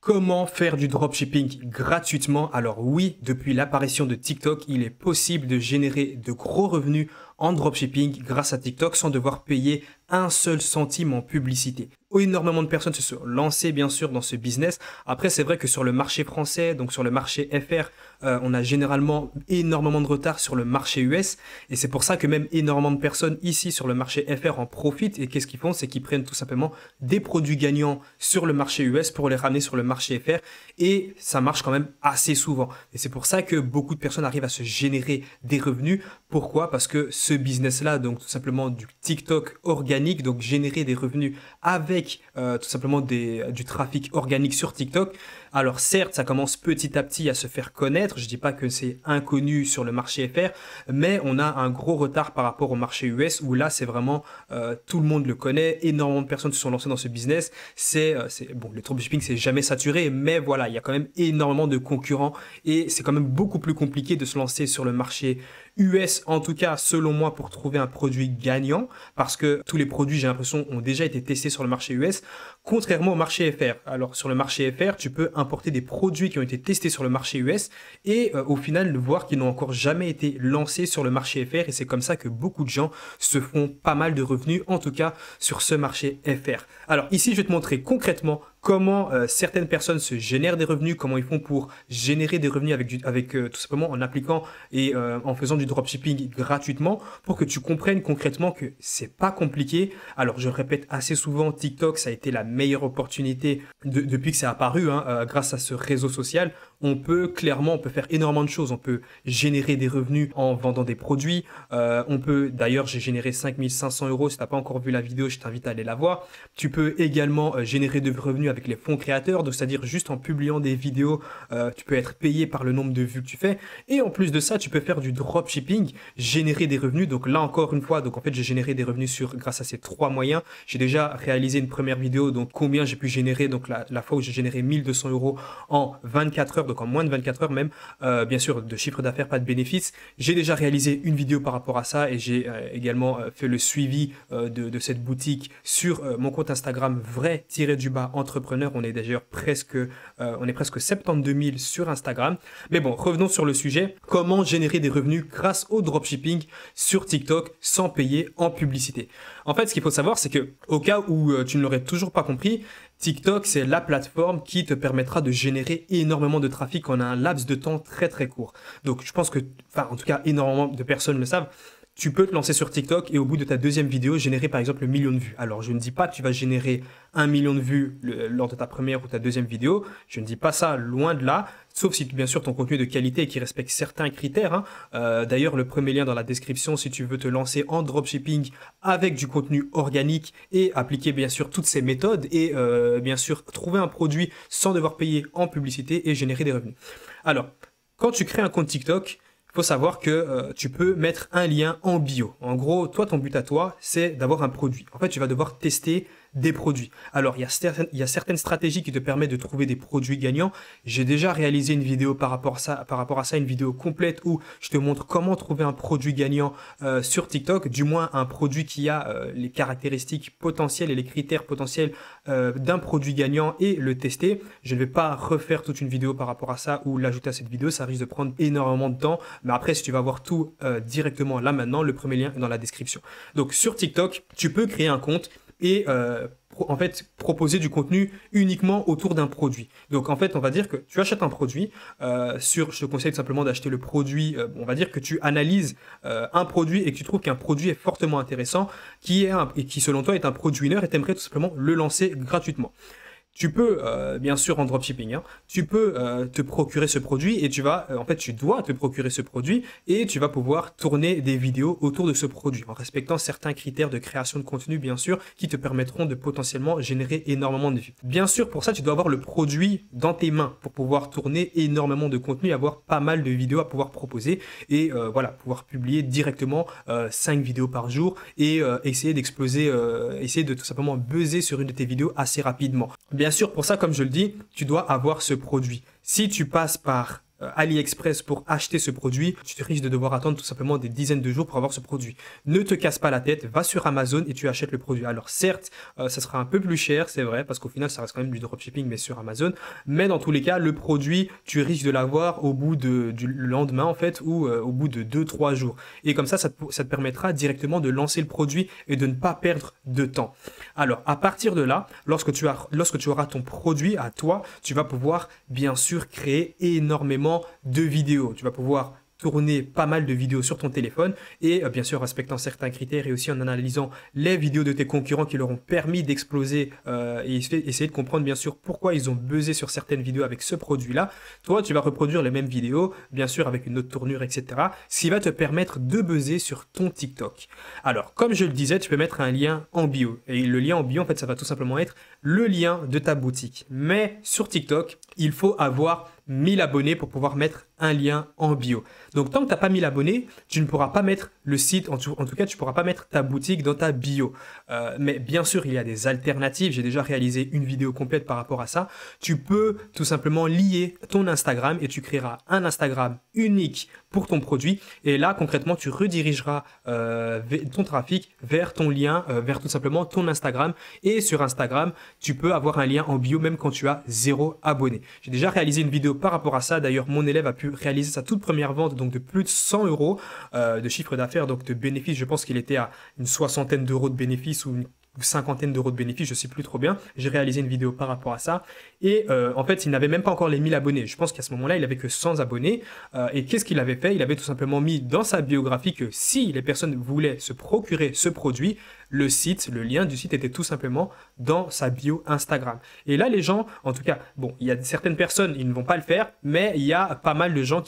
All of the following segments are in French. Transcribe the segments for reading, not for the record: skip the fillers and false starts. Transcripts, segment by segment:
Comment faire du dropshipping gratuitement? Alors oui, depuis l'apparition de TikTok, il est possible de générer de gros revenus en dropshipping grâce à TikTok sans devoir payer un seul centime en publicité. Énormément de personnes se sont lancées bien sûr dans ce business. Après, c'est vrai que sur le marché français, donc sur le marché FR, on a généralement énormément de retard sur le marché US. Et c'est pour ça que même énormément de personnes ici sur le marché FR en profitent. Et qu'est-ce qu'ils font? C'est qu'ils prennent tout simplement des produits gagnants sur le marché US pour les ramener sur le marché FR. Et ça marche quand même assez souvent. Et c'est pour ça que beaucoup de personnes arrivent à se générer des revenus. Pourquoi? Parce que ce business-là, donc tout simplement du TikTok organique, donc générer des revenus avec tout simplement du trafic organique sur TikTok. Alors certes, ça commence petit à petit à se faire connaître. Je dis pas que c'est inconnu sur le marché FR, mais on a un gros retard par rapport au marché US où là, c'est vraiment tout le monde le connaît. Énormément de personnes se sont lancées dans ce business. Bon, le dropshipping, c'est jamais saturé, mais voilà, il y a quand même énormément de concurrents et c'est quand même beaucoup plus compliqué de se lancer sur le marché US, en tout cas selon moi, pour trouver un produit gagnant, parce que tous les produits, j'ai l'impression, ont déjà été testés sur le marché US, contrairement au marché FR. Alors sur le marché FR, tu peux importer des produits qui ont été testés sur le marché US et au final voir qu'ils n'ont encore jamais été lancés sur le marché FR, et c'est comme ça que beaucoup de gens se font pas mal de revenus, en tout cas sur ce marché FR. Alors ici, je vais te montrer concrètement comment certaines personnes se génèrent des revenus, comment ils font pour générer des revenus avec tout simplement en appliquant et en faisant du dropshipping gratuitement, pour que tu comprennes concrètement que c'est pas compliqué. Alors je répète assez souvent, TikTok, ça a été la meilleure opportunité depuis que c'est apparu, grâce à ce réseau social. On peut faire énormément de choses. On peut générer des revenus en vendant des produits. D'ailleurs, j'ai généré 5500 €. Si tu n'as pas encore vu la vidéo, je t'invite à aller la voir. Tu peux également générer des revenus avec les fonds créateurs, donc c'est-à-dire juste en publiant des vidéos, tu peux être payé par le nombre de vues que tu fais. Et en plus de ça, tu peux faire du dropshipping, générer des revenus. Donc là encore une fois, donc en fait, j'ai généré des revenus grâce à ces trois moyens. J'ai déjà réalisé une première vidéo, donc combien j'ai pu générer. Donc la fois où j'ai généré 1200 € en 24 heures, donc en moins de 24 heures même, bien sûr de chiffre d'affaires, pas de bénéfices. J'ai déjà réalisé une vidéo par rapport à ça et j'ai également fait le suivi de cette boutique sur mon compte Instagram vrai-entrepreneur. On est d'ailleurs presque 72 000 sur Instagram. Mais bon, revenons sur le sujet. Comment générer des revenus grâce au dropshipping sur TikTok sans payer en publicité? En fait, ce qu'il faut savoir, c'est que au cas où tu ne l'aurais toujours pas compris, TikTok, c'est la plateforme qui te permettra de générer énormément de trafic en un laps de temps très très court. Donc, je pense que, en tout cas, énormément de personnes le savent. Tu peux te lancer sur TikTok et au bout de ta deuxième vidéo, générer par exemple 1 000 000 de vues. Alors, je ne dis pas que tu vas générer 1 million de vues lors de ta première ou ta deuxième vidéo. Je ne dis pas ça, loin de là. Sauf si, bien sûr, ton contenu est de qualité et qui respecte certains critères. D'ailleurs, le premier lien dans la description, si tu veux te lancer en dropshipping avec du contenu organique et appliquer, bien sûr, toutes ces méthodes et, bien sûr, trouver un produit sans devoir payer en publicité et générer des revenus. Alors, quand tu crées un compte TikTok, faut savoir que tu peux mettre un lien en bio. En gros, toi, ton but à toi, c'est d'avoir un produit. En fait, tu vas devoir tester des produits. Alors, il y a certaines stratégies qui te permettent de trouver des produits gagnants. J'ai déjà réalisé une vidéo par rapport à ça, une vidéo complète où je te montre comment trouver un produit gagnant sur TikTok, du moins un produit qui a les caractéristiques potentielles et les critères potentiels d'un produit gagnant et le tester. Je ne vais pas refaire toute une vidéo par rapport à ça ou l'ajouter à cette vidéo, ça risque de prendre énormément de temps. Mais après, si tu vas voir tout directement là maintenant, le premier lien est dans la description. Donc sur TikTok, tu peux créer un compte et en fait proposer du contenu uniquement autour d'un produit. Donc en fait, on va dire que tu achètes un produit, je te conseille tout simplement d'acheter le produit, on va dire que tu analyses un produit et que tu trouves qu'un produit est fortement intéressant, et qui selon toi est un produit winner et tu aimerais tout simplement le lancer gratuitement. Tu peux, bien sûr, en dropshipping, tu peux te procurer ce produit et tu dois te procurer ce produit et tu vas pouvoir tourner des vidéos autour de ce produit en respectant certains critères de création de contenu, bien sûr, qui te permettront de potentiellement générer énormément de vues. Bien sûr, pour ça, tu dois avoir le produit dans tes mains pour pouvoir tourner énormément de contenu, avoir pas mal de vidéos à pouvoir proposer et pouvoir publier directement 5 vidéos par jour et essayer d'exploser, essayer de tout simplement buzzer sur une de tes vidéos assez rapidement. Bien sûr, pour ça, comme je le dis, tu dois avoir ce produit. Si tu passes par AliExpress pour acheter ce produit, tu risques de devoir attendre tout simplement des dizaines de jours pour avoir ce produit. Ne te casse pas la tête, va sur Amazon et tu achètes le produit. Alors certes, ça sera un peu plus cher, c'est vrai, parce qu'au final, ça reste quand même du dropshipping, mais sur Amazon. Mais dans tous les cas, le produit, tu risques de l'avoir au bout du lendemain, en fait, ou au bout de 2-3 jours. Et comme ça te permettra directement de lancer le produit et de ne pas perdre de temps. Alors, à partir de là, lorsque tu auras ton produit à toi, tu vas pouvoir, bien sûr, créer énormément de vidéos. Tu vas pouvoir tourner pas mal de vidéos sur ton téléphone et bien sûr respectant certains critères et aussi en analysant les vidéos de tes concurrents qui leur ont permis d'exploser et essayer de comprendre bien sûr pourquoi ils ont buzzé sur certaines vidéos avec ce produit-là. Toi, tu vas reproduire les mêmes vidéos, bien sûr avec une autre tournure, etc. Ce qui va te permettre de buzzer sur ton TikTok. Alors, comme je le disais, tu peux mettre un lien en bio. Et le lien en bio, en fait, ça va tout simplement être le lien de ta boutique. Mais sur TikTok, il faut avoir 1000 abonnés pour pouvoir mettre un lien en bio. Donc, tant que tu n'as pas 1000 abonnés, tu ne pourras pas mettre le site, en tout cas, tu ne pourras pas mettre ta boutique dans ta bio. Mais bien sûr, il y a des alternatives. J'ai déjà réalisé une vidéo complète par rapport à ça. Tu peux tout simplement lier ton Instagram et tu créeras un Instagram unique pour ton produit. Et là, concrètement, tu redirigeras ton trafic vers ton lien, vers tout simplement ton Instagram. Et sur Instagram, tu peux avoir un lien en bio même quand tu as 0 abonné. J'ai déjà réalisé une vidéo par rapport à ça. D'ailleurs, mon élève a pu réaliser sa toute première vente donc de plus de 100 euros de chiffre d'affaires, donc de bénéfices. Je pense qu'il était à une soixantaine d'euros de bénéfices ou une cinquantaine d'euros de bénéfices, je sais plus trop bien. J'ai réalisé une vidéo par rapport à ça. Et en fait, il n'avait même pas encore les 1000 abonnés. Je pense qu'à ce moment-là, il avait que 100 abonnés. Et qu'est-ce qu'il avait fait? Il avait tout simplement mis dans sa biographie que si les personnes voulaient se procurer ce produit, le lien du site était tout simplement dans sa bio Instagram. Et là, les gens, en tout cas, bon, il y a certaines personnes, ils ne vont pas le faire, mais il y a pas mal de gens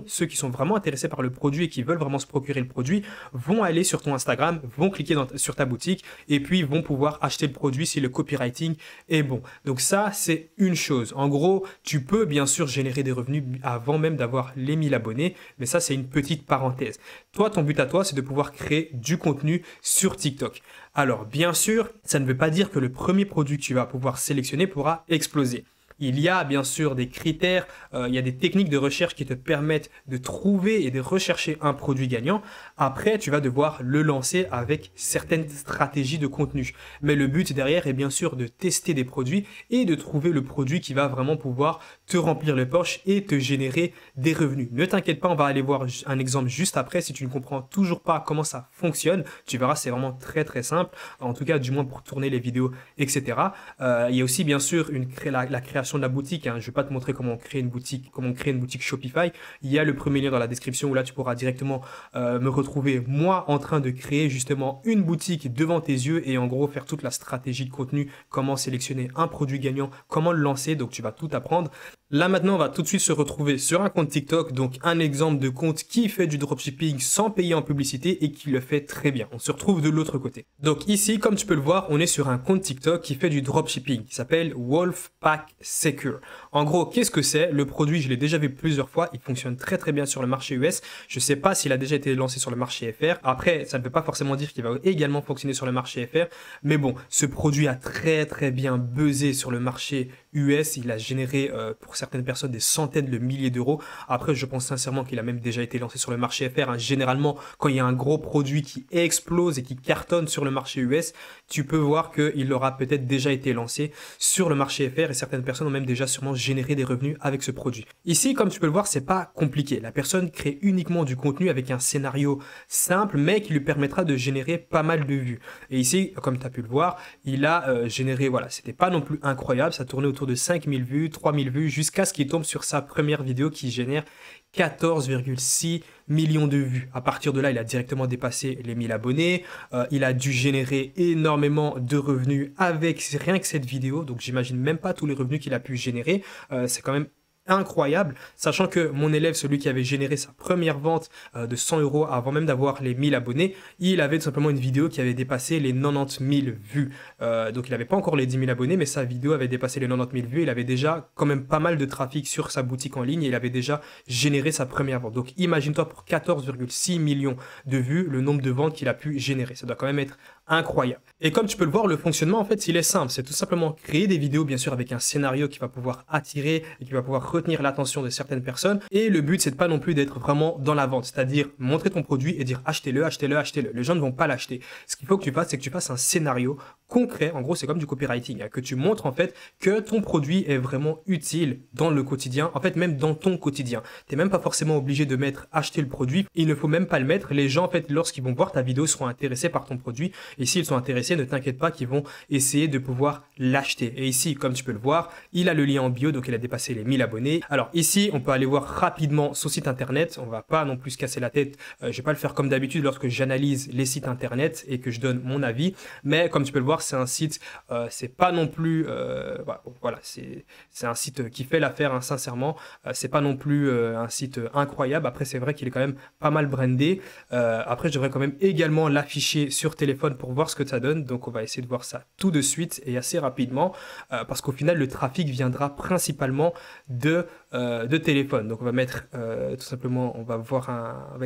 ceux qui sont vraiment intéressés par le produit et qui veulent vraiment se procurer le produit, vont aller sur ton Instagram, vont cliquer sur ta boutique et puis vont pouvoir acheter le produit si le copywriting est bon. Donc ça, c'est une chose. En gros, tu peux bien sûr générer des revenus avant même d'avoir les 1000 abonnés, mais ça, c'est une petite parenthèse. Toi, ton but à toi, c'est de pouvoir créer du contenu sur TikTok. Alors, bien sûr, ça ne veut pas dire que le premier produit que tu vas pouvoir sélectionner pourra exploser. Il y a bien sûr des critères, il y a des techniques de recherche qui te permettent de trouver et de rechercher un produit gagnant. Après, tu vas devoir le lancer avec certaines stratégies de contenu. Mais le but derrière est bien sûr de tester des produits et de trouver le produit qui va vraiment pouvoir te remplir les poches et te générer des revenus. Ne t'inquiète pas, on va aller voir un exemple juste après. Si tu ne comprends toujours pas comment ça fonctionne, tu verras, c'est vraiment très très simple. En tout cas, du moins pour tourner les vidéos, etc. Il y a aussi bien sûr la création de la boutique. Je ne vais pas te montrer comment on crée une boutique Shopify. Il y a le premier lien dans la description où là tu pourras directement me retrouver moi en train de créer justement une boutique devant tes yeux et en gros faire toute la stratégie de contenu, comment sélectionner un produit gagnant, comment le lancer. Donc tu vas tout apprendre. Là maintenant, on va tout de suite se retrouver sur un compte TikTok, donc un exemple de compte qui fait du dropshipping sans payer en publicité et qui le fait très bien. On se retrouve de l'autre côté. Donc ici, comme tu peux le voir, on est sur un compte TikTok qui fait du dropshipping, qui s'appelle Wolfpack Secure. En gros, qu'est-ce que c'est? Le produit, je l'ai déjà vu plusieurs fois, il fonctionne très très bien sur le marché US. Je ne sais pas s'il a déjà été lancé sur le marché FR. Après, ça ne veut pas forcément dire qu'il va également fonctionner sur le marché FR. Mais bon, ce produit a très très bien buzzé sur le marché US. Il a généré pour certaines personnes des centaines de milliers d'euros. Après, je pense sincèrement qu'il a même déjà été lancé sur le marché FR. Généralement, quand il y a un gros produit qui explose et qui cartonne sur le marché US, tu peux voir qu'il aura peut-être déjà été lancé sur le marché FR et certaines personnes ont même déjà sûrement généré des revenus avec ce produit. Ici, comme tu peux le voir, c'est pas compliqué. La personne crée uniquement du contenu avec un scénario simple, mais qui lui permettra de générer pas mal de vues. Et ici, comme tu as pu le voir, il a généré, voilà, c'était pas non plus incroyable, ça tournait autour de 5000 vues, 3000 vues, jusqu'à ce qu'il tombe sur sa première vidéo qui génère 14,6 millions de vues. À partir de là, il a directement dépassé les 1000 abonnés. Il a dû générer énormément de revenus avec rien que cette vidéo. Donc, j'imagine même pas tous les revenus qu'il a pu générer. C'est quand même incroyable, sachant que mon élève, celui qui avait généré sa première vente de 100 euros avant même d'avoir les 1000 abonnés, il avait tout simplement une vidéo qui avait dépassé les 90 000 vues. Donc il n'avait pas encore les 10 000 abonnés, mais sa vidéo avait dépassé les 90 000 vues. Il avait déjà quand même pas mal de trafic sur sa boutique en ligne et il avait déjà généré sa première vente. Donc imagine-toi pour 14,6 millions de vues, le nombre de ventes qu'il a pu générer. Ça doit quand même être incroyable. Et comme tu peux le voir, le fonctionnement, en fait, il est simple. C'est tout simplement créer des vidéos, bien sûr, avec un scénario qui va pouvoir attirer et qui va pouvoir retenir l'attention de certaines personnes. Et le but, c'est pas non plus d'être vraiment dans la vente, c'est-à-dire montrer ton produit et dire achetez-le, achetez-le, achetez-le. Les gens ne vont pas l'acheter. Ce qu'il faut que tu fasses, c'est que tu fasses un scénario concret. En gros, c'est comme du copywriting, hein, que tu montres, en fait, que ton produit est vraiment utile dans le quotidien, en fait, même dans ton quotidien. Tu n'es même pas forcément obligé de mettre acheter le produit. Il ne faut même pas le mettre. Les gens, en fait, lorsqu'ils vont voir ta vidéo, seront intéressés par ton produit. Et s'ils sont intéressés, ne t'inquiète pas qu'ils vont essayer de pouvoir l'acheter. Et ici, comme tu peux le voir, il a le lien en bio, donc il a dépassé les 1000 abonnés. Alors ici, on peut aller voir rapidement son site internet. On va pas non plus se casser la tête. Je vais pas le faire comme d'habitude lorsque j'analyse les sites internet et que je donne mon avis. Mais comme tu peux le voir, c'est un site, c'est pas non plus, voilà, c'est un site qui fait l'affaire, hein, sincèrement. C'est pas non plus un site incroyable. Après, c'est vrai qu'il est quand même pas mal brandé. Après, je devrais quand même également l'afficher sur téléphone pour voir ce que ça donne. Donc, on va essayer de voir ça tout de suite et assez rapidement parce qu'au final, le trafic viendra principalement de téléphone. Donc, on va mettre tout simplement, on va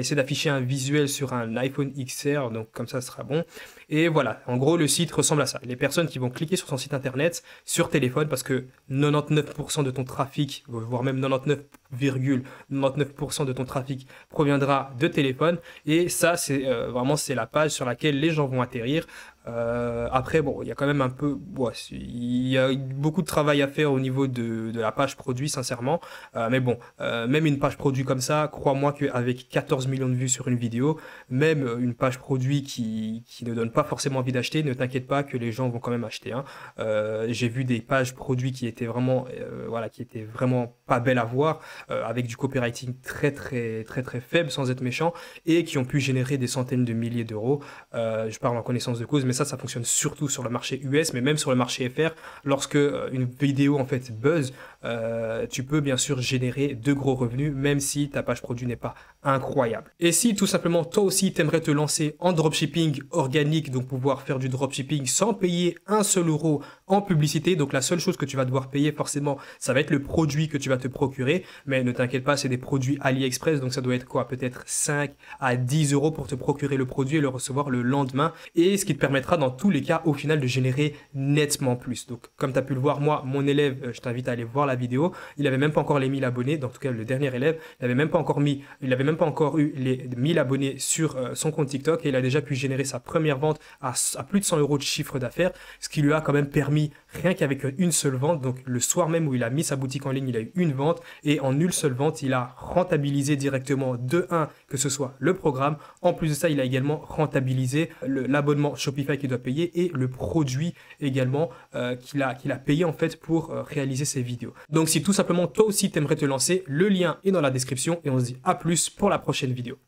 essayer d'afficher un visuel sur un iPhone XR. Donc, comme ça sera bon. Et voilà, en gros, le site ressemble à ça. Les personnes qui vont cliquer sur son site internet sur téléphone parce que 99% de ton trafic, voire même 99,99% de ton trafic proviendra de téléphone. Et ça, c'est vraiment c'est la page sur laquelle les gens vont atterrir. Après, bon, il y a quand même un peu, il y a beaucoup de travail à faire au niveau de la page produit, sincèrement. Mais bon, même une page produit comme ça, crois-moi qu'avec 14 millions de vues sur une vidéo, même une page produit qui ne donne pas forcément envie d'acheter, ne t'inquiète pas que les gens vont quand même acheter. Hein. J'ai vu des pages produits qui étaient vraiment, qui étaient vraiment pas belles à voir, avec du copywriting très faible, sans être méchant, et qui ont pu générer des centaines de milliers d'euros. Je parle en connaissance de cause, mais ça fonctionne surtout sur le marché US, mais même sur le marché FR, lorsque une vidéo en fait buzz, tu peux bien sûr générer de gros revenus, même si ta page produit n'est pas incroyable. Et si tout simplement toi aussi t'aimerais te lancer en dropshipping organique, donc pouvoir faire du dropshipping sans payer un seul euro en publicité, donc la seule chose que tu vas devoir payer forcément, ça va être le produit que tu vas te procurer, mais ne t'inquiète pas, c'est des produits AliExpress, donc ça doit être quoi, peut-être 5 à 10 euros pour te procurer le produit et le recevoir le lendemain, et ce qui te permettra dans tous les cas au final de générer nettement plus. Donc comme tu as pu le voir, moi, mon élève, je t'invite à aller voir la vidéo, il avait même pas encore les 1000 abonnés, en tout cas le dernier élève, il avait même pas encore eu les 1000 abonnés sur son compte TikTok et il a déjà pu générer sa première vente à plus de 100 euros de chiffre d'affaires, ce qui lui a quand même permis, rien qu'avec une seule vente, donc le soir même où il a mis sa boutique en ligne, il a eu une vente et en une seule vente, il a rentabilisé directement de 1, que ce soit le programme. En plus de ça, il a également rentabilisé l'abonnement Shopify qu'il doit payer et le produit également qu'il a payé en fait pour réaliser ses vidéos. Donc si tout simplement toi aussi t'aimerais te lancer, le lien est dans la description et on se dit à plus pour la prochaine vidéo.